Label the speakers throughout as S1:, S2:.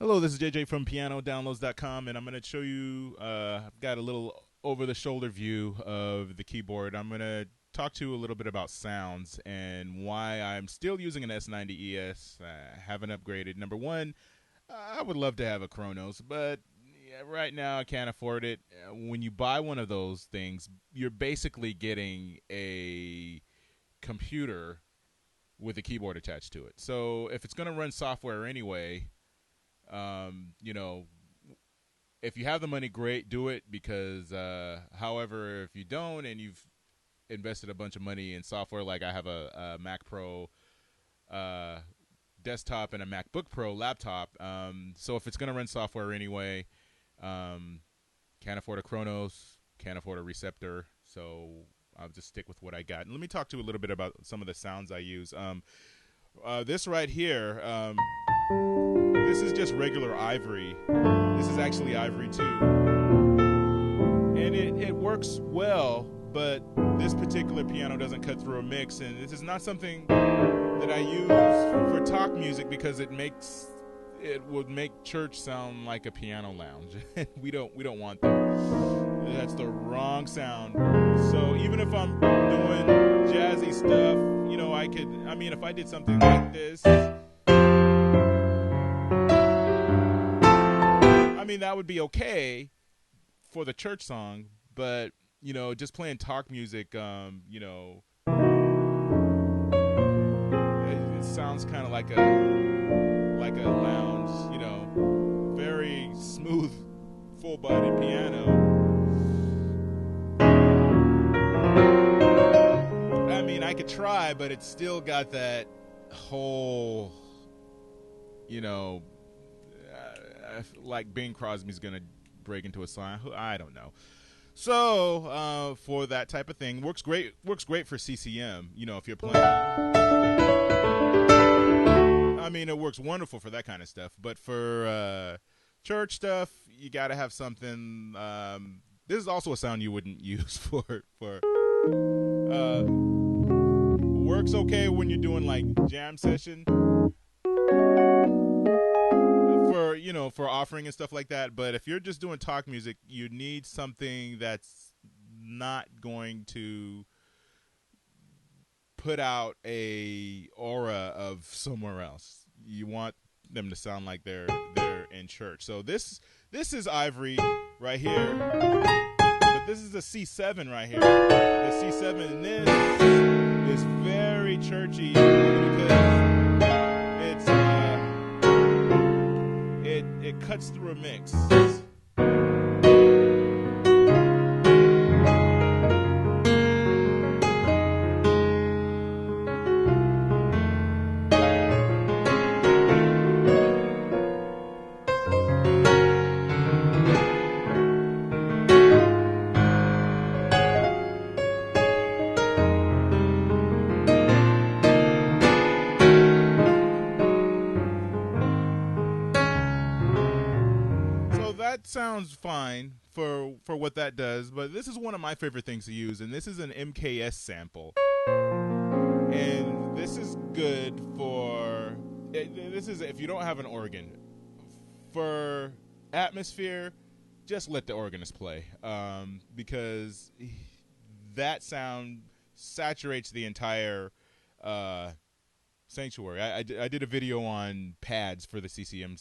S1: Hello, this is JJ from PianoDownloads.com, and I'm going to show you. I've got a little over-the-shoulder view of the keyboard. I'm going to talk to you a little bit about sounds and why I'm still using an S90 ES. Haven't upgraded. Number one, I would love to have a Kronos, but right now I can't afford it. When you buy one of those things, you're basically getting a computer with a keyboard attached to it. So if it's going to run software anyway, you know, if you have the money, great, do it. Because, however, if you don't and you've invested a bunch of money in software, like I have a Mac Pro desktop and a MacBook Pro laptop, so if it's going to run software anyway, can't afford a Kronos, can't afford a receptor, so I'll just stick with what I got. And let me talk to you a little bit about some of the sounds I use. This right here, this is just regular Ivory. This is actually Ivory too. And it works well, but this particular piano doesn't cut through a mix, and this is not something that I use for talk music because it would make church sound like a piano lounge. we don't want that. That's the wrong sound. So even if I'm doing jazzy stuff, if I did something like this, that would be okay for the church song, but just playing talk music, it sounds kind of like a lounge, very smooth, full-body piano. I could try, but it's still got that whole, like Bing Crosby's gonna break into a song. I don't know. So for that type of thing, works great for CCM. If you're playing, it works wonderful for that kind of stuff. But for church stuff, you got to have something. This is also a sound you wouldn't use for. Works okay when you're doing like jam session. For offering and stuff like that, but if you're just doing talk music, you need something that's not going to put out a aura of somewhere else. You want them to sound like they're in church. So this is Ivory right here, but this is a C7 right here. The C7 in this is very churchy because it cuts through a mix. That sounds fine for what that does, but this is one of my favorite things to use, and this is an MKS sample. And this is good for this is if you don't have an organ. For atmosphere, just let the organist play, because that sound saturates the entire sanctuary. I did a video on pads for the CCM,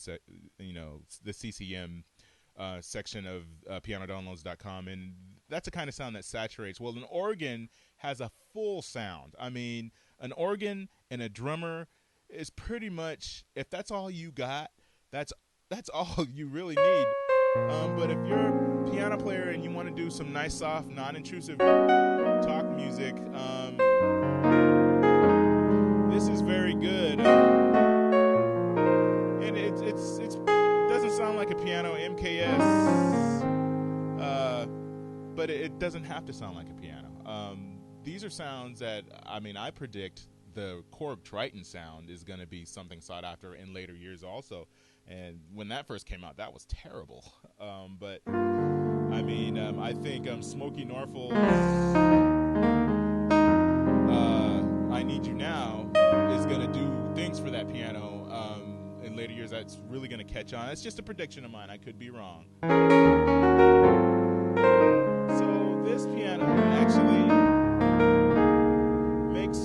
S1: the CCM section of PianoDownloads.com, and that's the kind of sound that saturates. Well, an organ has a full sound. An organ and a drummer is pretty much, if that's all you got, that's all you really need. But if you're a piano player and you want to do some nice, soft, non-intrusive talk music, this is very good. And it doesn't sound like a piano, MKS, but it doesn't have to sound like a piano. These are sounds that, I predict the Korg Triton sound is going to be something sought after in later years also. And when that first came out, that was terrible. But I think Smokey Norfolk's I Need You Now is going to do things for that piano. And in later years that's really going to catch on. It's just a prediction of mine. I could be wrong. So this piano actually makes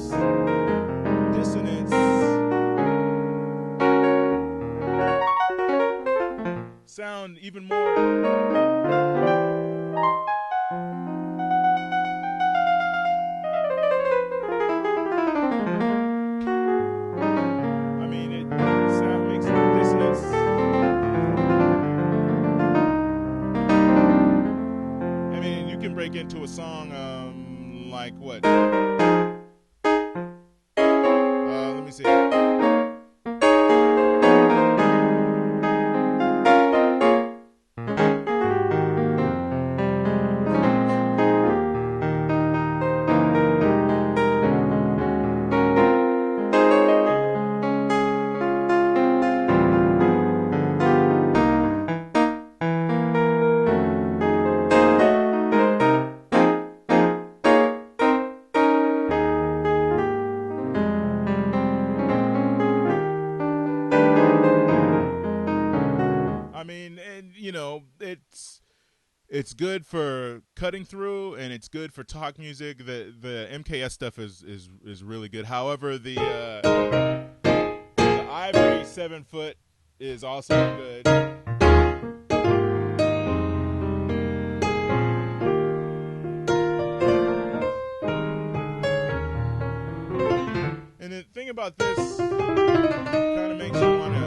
S1: dissonance sound even more. Break into a song like what? Let me see. It's good for cutting through, and it's good for talk music. The MKS stuff is really good. However, the Ivory 7-foot is also good. And the thing about this kind of makes you want to.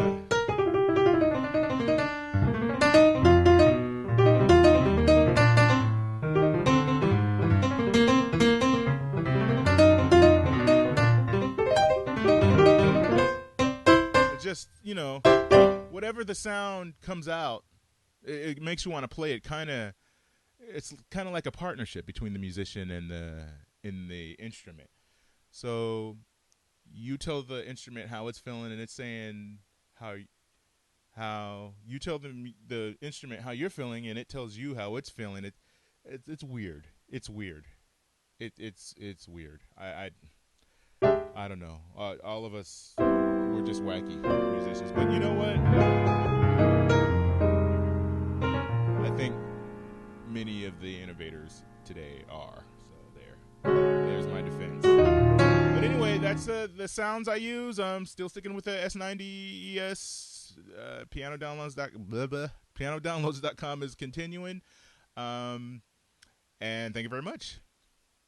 S1: Just, whatever the sound comes out, it makes you want to play it. It's kind of like a partnership between the musician and the instrument. So you tell the instrument how it's feeling, and it's saying how you tell the instrument how you're feeling, and it tells you how it's feeling. It's weird. It's weird. It's weird. I don't know. All of us. We're just wacky musicians. But you know what? I think many of the innovators today are. So there's my defense. But anyway, that's the sounds I use. I'm still sticking with the S90 ES. Pianodownloads.com is continuing. And thank you very much.